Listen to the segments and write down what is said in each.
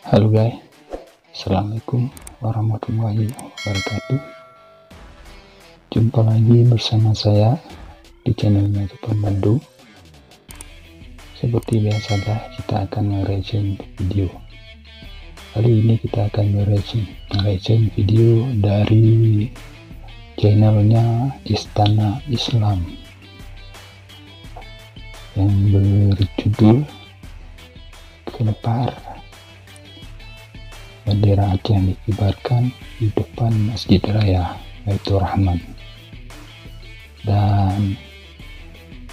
Halo guys, assalamualaikum warahmatullahi wabarakatuh. Jumpa lagi bersama saya di channelnya Super Mandu. Seperti biasa kita akan nge-reaction video. Kali ini kita akan nge-reaction video dari channelnya Istana Islam yang berjudul Gelepar. Bendera Aceh yang dikibarkan di depan Masjid Raya Baitur Rahman. Dan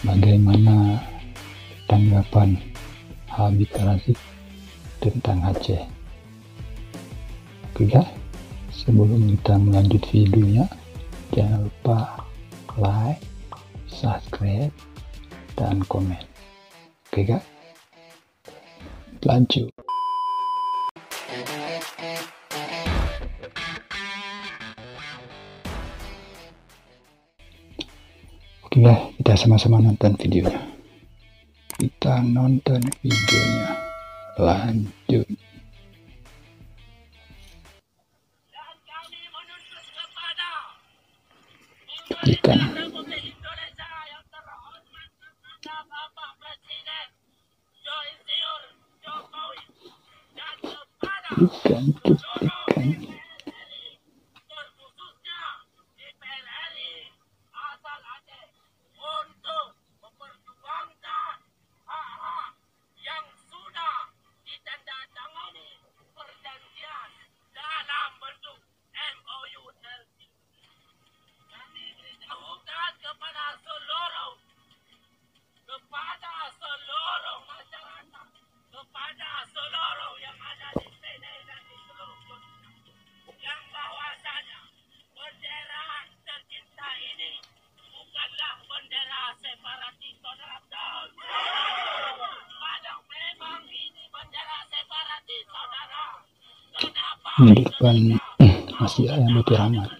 bagaimana tanggapan Habib Razik tentang Aceh? Oke guys, sebelum kita melanjut videonya, jangan lupa like, subscribe, dan komen. Oke guys, lanjut. Oke guys, kita sama-sama nonton videonya. Kita nonton videonya. Lanjut. Ikan. Ikan. Di depan Masjid Raya Baitur Rahman.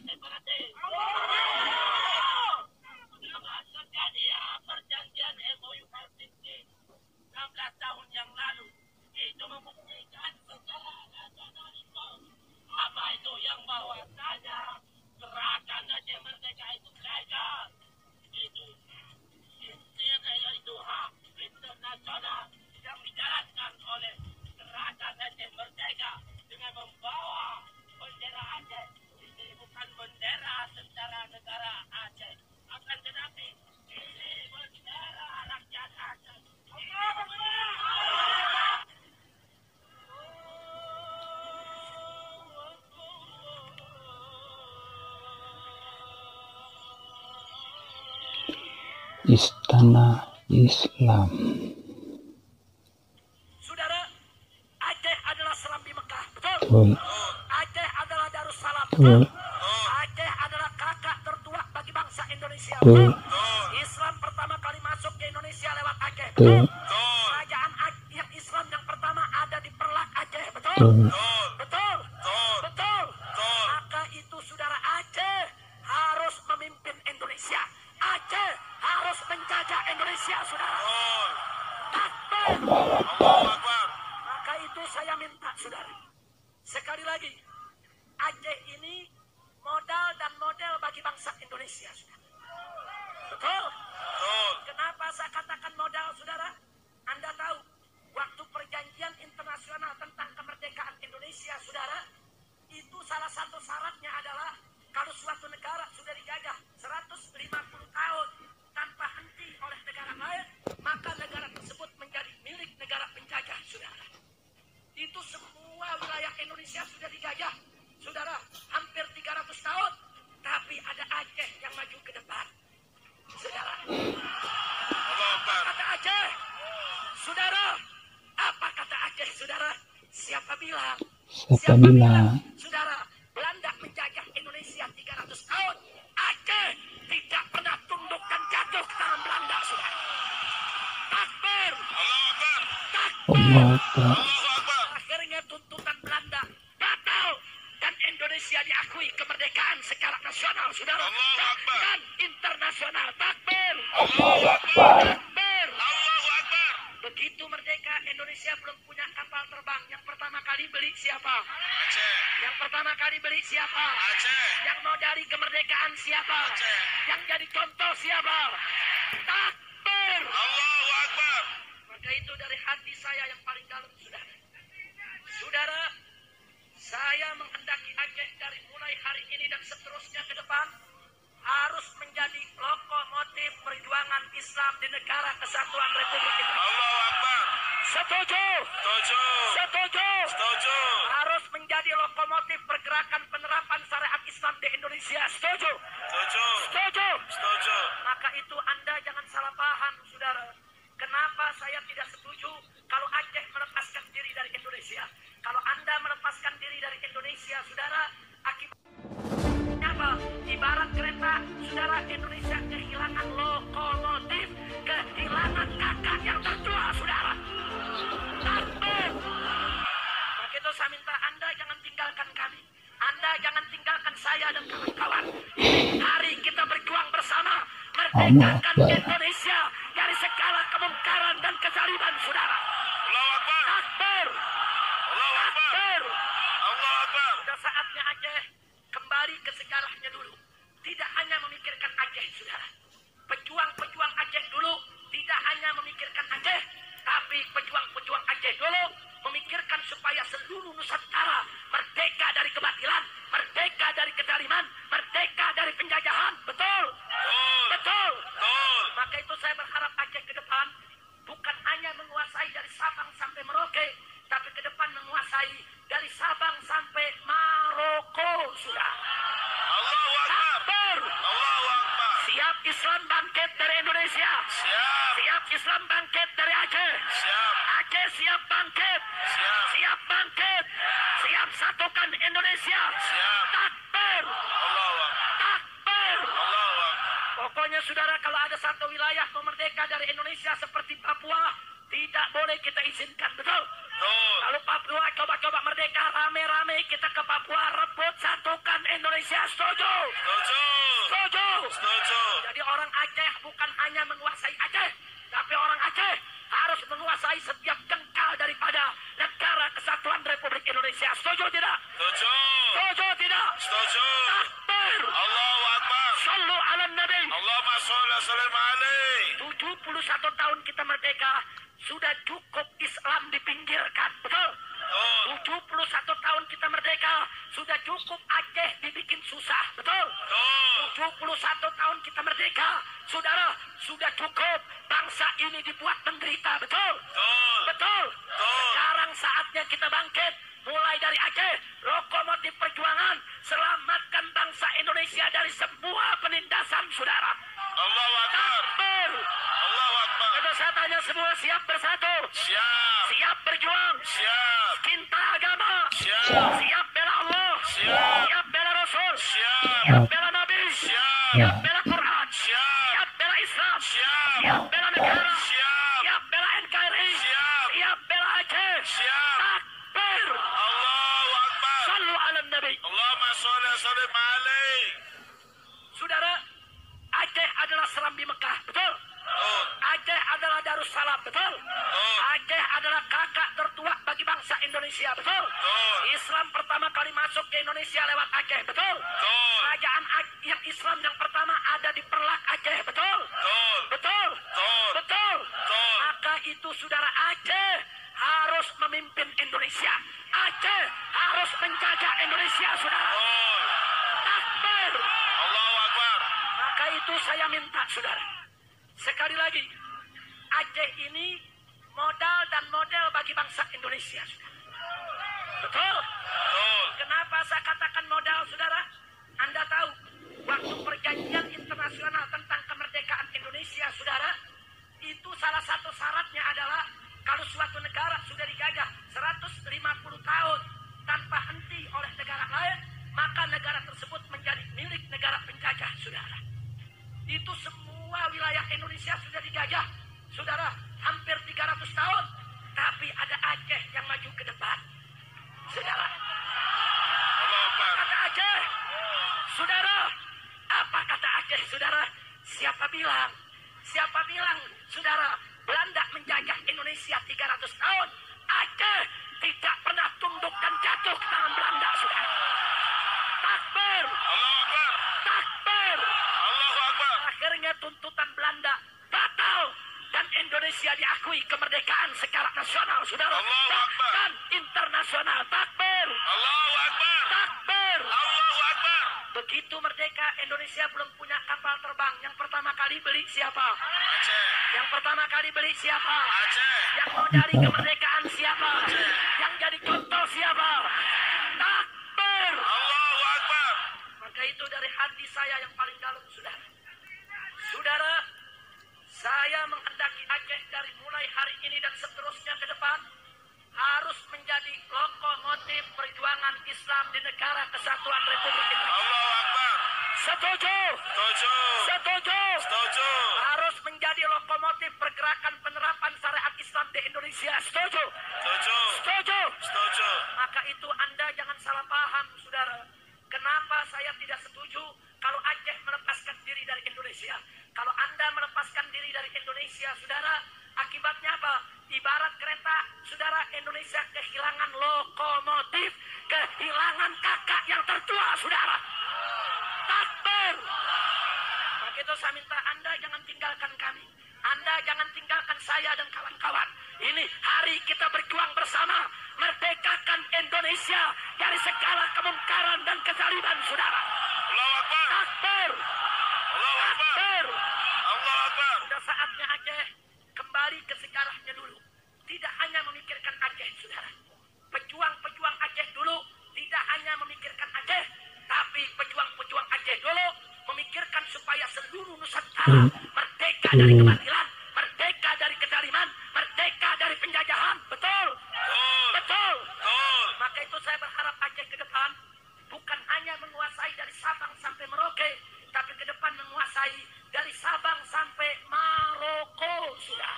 Istana Islam. Saudara, Aceh adalah serambi Mekah, betul? Betul. Aceh adalah Darussalam, Betul. Aceh adalah kakak tertua bagi bangsa Indonesia, Betul. Islam pertama kali masuk ke Indonesia lewat Aceh, Betul. Kerajaan yang Islam yang pertama ada di Perlak Aceh, betul? Betul. Betul. Maka itu saudara, Aceh harus memimpin Indonesia. Aceh harus menjajah Indonesia, saudara. Takbir. Maka itu saya minta, saudara, sekali lagi, Aceh ini modal dan model bagi bangsa Indonesia, saudara. Betul? Kenapa saya katakan modal, saudara? Anda tahu, waktu perjanjian internasional tentang kemerdekaan Indonesia, saudara, itu salah satu syaratnya adalah kalau suatu negara sudah dijajah 150 tahun tanpa henti oleh negara lain, maka negara tersebut menjadi milik negara penjajah, saudara. Itu semua wilayah Indonesia sudah dijajah, saudara, hampir 300 tahun, tapi ada Aceh yang maju ke depan, saudara. Apa kata Aceh? Saudara, apa kata Aceh, saudara? Siapa bilang? Saudara, Belanda menjajah Indonesia 300 tahun. Aceh tidak pernah tunduk dan jatuh ke tangan Belanda, saudara. Takbir. Allah. Akhirnya tuntutan Belanda batal dan Indonesia diakui kemerdekaan secara nasional, saudara, dan internasional. Takbir. Takbir. Begitu merdeka, Indonesia belum punya kapal terbang. Yang pertama kali beli siapa? Aceh. Yang pertama kali beli siapa? Aceh. Yang modali kemerdekaan siapa? Aceh. Yang jadi contoh siapa? Takbir. Allahu Akbar. Maka itu dari hati saya yang paling dalam, saudara. Saudara, saya menghendaki Aceh dari mulai hari ini dan seterusnya ke depan harus menjadi lokomotif perjuangan Islam di negara kesatuan Republik Indonesia. Allahu Akbar. Setuju? Setuju. Setuju? Setuju. Harus menjadi lokomotif pergerakan penerapan syariat Islam di Indonesia. Setuju? Setuju. Setuju? Setuju. Maka itu Anda jangan salah paham, saudara. Kenapa saya tidak setuju kalau Aceh melepaskan diri dari Indonesia? Kalau Anda melepaskan diri dari Indonesia, saudara, akibatnya apa? Ibarat kereta, saudara, Indonesia kehilangan lokomotif, kehilangan kakak yang tertua, saudara. Takbir. Maka itu saya minta Anda jangan tinggalkan kami. Anda jangan tinggalkan saya dan kawan-kawan. Hari kita berjuang bersama, merdekakan Indonesia dari segala kemungkaran dan kezaliman, saudara. Allahu Akbar. Takbir. Allahu Akbar. Takbir. Allahu Akbar. Sudah saatnya Aceh kembali ke sejarahnya dulu. Tidak hanya memikirkan Aceh, saudara. Pejuang-pejuang Aceh dulu tidak hanya memikirkan Aceh, tapi pejuang-pejuang Aceh dulu memikirkan supaya seluruh Nusantara merdeka dari kebatilan, merdeka dari kezaliman, merdeka dari penjajahan. Betul? Betul. Betul. Betul. Maka itu saya berharap Aceh ke depan bukan hanya menguasai dari Sabang sampai Merauke, tapi ke depan menguasai dari Sabang sampai Maroko, sudah. Allahu Akbar. Takbir. Allahu Akbar. Siap Islam bangkit dari Indonesia. Siap. Siap Islam bangkit dari Aceh. Siap. Aceh siap bangkit. Siap. Siap bangkit. Siap satukan Indonesia. Siap. Takbir. Allahu Akbar. Takbir. Allahu Akbar. Pokoknya saudara, kalau ada satu wilayah merdeka dari Indonesia seperti Papua, tidak boleh kita izinkan, betul? Betul. Kalau Papua coba-coba merdeka, rame-rame kita ke Papua, rebut satukan Indonesia. Setuju? Setuju. Setuju? Setuju. Jadi orang Aceh bukan hanya menguasai Aceh, tapi orang Aceh harus menguasai setiap jengkal daripada negara kesatuan Republik Indonesia. Setuju tidak? Setuju. Setuju tidak? Setuju. Takbir. Allahu Akbar. Sallu ala Nabi. Allahumma sholli wa sallim alaihi. 71 tahun kita merdeka, sudah cukup Islam dipinggirkan, betul? Betul. 71 tahun kita merdeka, sudah cukup Aceh dibikin susah, betul? Betul. 71 tahun kita merdeka, saudara, sudah cukup bangsa ini dibuat menderita, betul? Betul. Betul? Betul. Sekarang saatnya kita bangkit, mulai dari Aceh, lokomotif perjuangan, selamatkan bangsa Indonesia dari semua penindasan, saudara. Allahu Akbar. Takbir. Allahu Akbar. Itu saya tanya semua, siap bersatu? Siap. Siap berjuang? Siap. Cinta agama? Siap. Siap bela Allah? Siap. Siap bela Rasul? Siap. Siap bela Nabi? Siap. Siap bela Quran? Siap. Siap bela Islam? Siap. Siap bela negara? Siap. Siap bela NKRI? Siap. Siap bela Aceh? Siap. Takbir. Allahu Akbar. Sallu ala Nabi. Allahumma sholli wa sallim alaihi. Saudara, Aceh adalah Serambi Mekah, betul? Betul. Aceh adalah Darussalam, betul? Betul. Aceh adalah kakak tertua bagi bangsa Indonesia, betul? Betul. Islam pertama kali masuk ke Indonesia lewat Aceh, betul? Betul. Kerajaan yang Islam yang pertama ada di Perlak, Aceh, betul? Betul. Betul? Betul. Betul? Betul. Maka itu saudara, Aceh harus memimpin Indonesia. Aceh harus menjaga Indonesia, saudara. Betul. Takbir. Allahu Akbar. Maka itu saya minta, saudara, sekali lagi, Aceh ini modal dan model bagi bangsa Indonesia. Betul? Betul. Kenapa saya katakan modal, saudara? Anda tahu, waktu perjanjian internasional tentang kemerdekaan Indonesia, saudara, itu salah satu syaratnya adalah kalau suatu negara sudah dijajah 150 tahun tanpa henti oleh negara lain, maka negara tersebut menjadi milik negara penjajah, saudara. Itu semua wilayah Indonesia sudah dijajah, saudara, hampir 300 tahun. Tapi ada Aceh yang maju ke depan, saudara. Allahu Apa Akbar. kata Aceh? Saudara, apa kata Aceh, saudara? Siapa bilang? Siapa bilang, saudara, Belanda menjajah Indonesia 300 tahun? Aceh tidak pernah tunduk dan jatuh. saudara. Allahu Akbar. Bahkan internasional. Takbir. Allahu Akbar. Takbir. Allahu Akbar. Begitu merdeka, Indonesia belum punya kapal terbang. Yang pertama kali beli siapa? Aceh. Yang pertama kali beli siapa? Aceh. Yang mau dari kemerdekaan siapa? Yang jadi contoh siapa? Takbir. Allahu Akbar. Maka itu dari hati saya yang paling dalam, saudara. Saudara, saya menghendaki Aceh dari mulai hari ini dan seterusnya ke depan harus menjadi lokomotif perjuangan Islam di negara kesatuan Republik Indonesia. Allahu Akbar. Setuju? Setuju. Setuju? Setuju. Harus menjadi lokomotif pergerakan penerapan syariat Islam di Indonesia. Setuju? Setuju. Setuju? Setuju. Maka itu Anda jangan salah paham, saudara. Kenapa saya tidak setuju kalau Aceh melepaskan diri dari Indonesia? Kalau Anda melepaskan diri dari Indonesia, saudara, akibatnya apa? Ibarat kereta, saudara, Indonesia kehilangan lokomotif, kehilangan kakak yang tertua, saudara. Takbir. Maka itu saya minta Anda jangan tinggalkan kami. Anda jangan tinggalkan saya dan kawan-kawan. Ini hari kita berjuang bersama. Merdekakan Indonesia dari segala kemungkaran dan kezaliman, saudara. Allahu Akbar. Takbir. Allahu Akbar. Takbir. Allahu Akbar. Sudah saatnya Aceh kembali ke sejarahnya dulu. Tidak hanya memikirkan Aceh, saudara. Pejuang-pejuang Aceh dulu tidak hanya memikirkan Aceh, tapi pejuang-pejuang Aceh dulu memikirkan supaya seluruh Nusantara merdeka dari kebatilan, merdeka dari kezaliman, merdeka dari penjajahan. Betul? Betul. Betul. Maka itu saya berharap Aceh ke depan bukan hanya menguasai dari Sabang sampai Merauke, tapi ke depan menguasai dari Sabang sampai Maroko, sudah.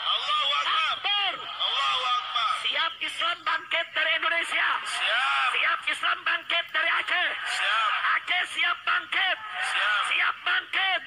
Allahu Akbar. Takbir. Allahu Akbar. Siap Islam bangkit dari Indonesia. Siap. Siap Islam bangkit dari Aceh. Siap. Aceh siap bangkit. Siap. Siap bangkit.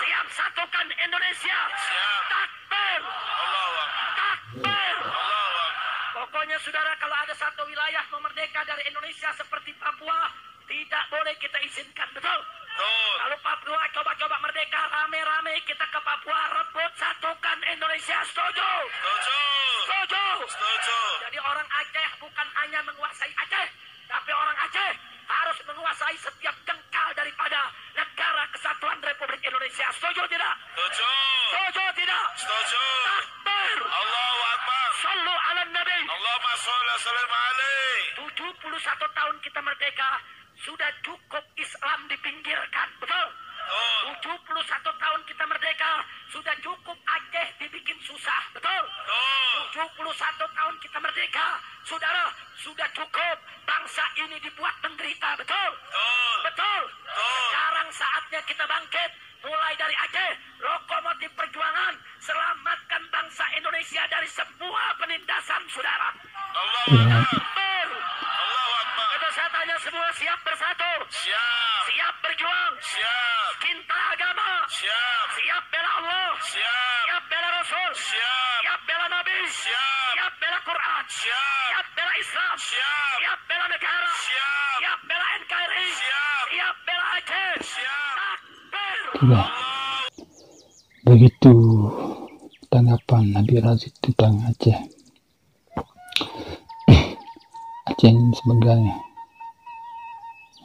Siap satukan Indonesia. Siap. Takbir. Allahu Akbar. Takbir. Allahu Akbar. Pokoknya saudara, kalau ada satu wilayah mau merdeka dari Indonesia seperti Papua, tidak boleh kita izinkan, betul? Betul. Kalau Papua coba-coba merdeka, rame-rame kita ke Papua, rebut satukan Indonesia, setuju? Setuju. Setuju? Setuju. Jadi orang Aceh bukan hanya menguasai Aceh, tapi orang Aceh harus menguasai setiap jengkal daripada negara kesatuan Republik Indonesia. Setuju tidak? Setuju. Setuju tidak? Setuju. Takbir. Allahu Akbar. Sallu ala Nabi. Allahumma sholli wa sallim alaihi. 71 tahun kita merdeka, sudah cukup Islam dipinggirkan, betul? Betul. 71 tahun kita merdeka, sudah cukup Aceh dibikin susah, betul? Betul. 71 tahun kita merdeka, saudara, sudah cukup bangsa ini dibuat menderita, betul? Betul. Betul? Betul. Sekarang saatnya kita bangkit, mulai dari Aceh, lokomotif perjuangan, selamatkan bangsa Indonesia dari semua penindasan, saudara. Allahu Akbar. Takbir. Allahu Akbar. Itu saya tanya semua, siap bersatu? Siap. Siap berjuang? Siap. Cinta agama? Siap. Siap bela Allah? Siap. Siap bela Rasul? Siap. Siap bela Nabi? Siap. Siap bela Quran? Siap. Siap bela Islam? Siap. Siap bela negara? Siap. Siap bela NKRI? Siap. Siap bela Aceh? Siap. Takbir. Tiga. Begitu tanggapan Nabi Razid tentang Aceh. Aceh ini sebagai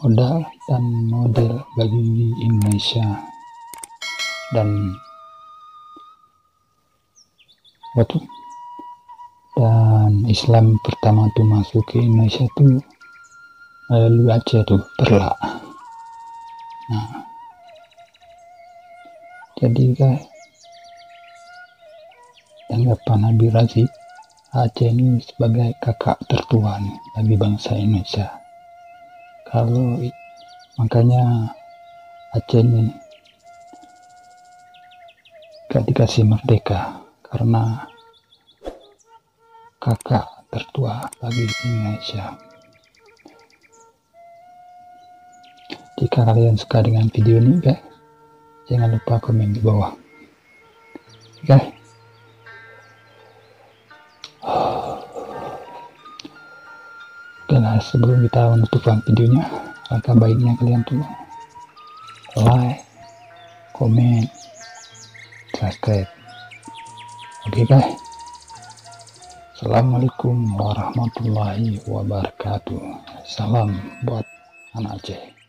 modal dan model bagi Indonesia, dan Islam pertama tuh masuk ke Indonesia tuh melalui Aceh tuh, Perla. Nah, jadi guys, tanggapan Nabi Razid, Aceh ini sebagai kakak tertua nih bagi bangsa Indonesia. Kalau makanya Aceh ini gak dikasih merdeka karena kakak tertua bagi Indonesia. Jika kalian suka dengan video ini guys, jangan lupa komen di bawah. Guys, karena sebelum kita menutupkan videonya, alangkah baiknya kalian tuh like, komen, subscribe. Oke guys, Assalamualaikum warahmatullahi wabarakatuh. Salam buat anak Aceh.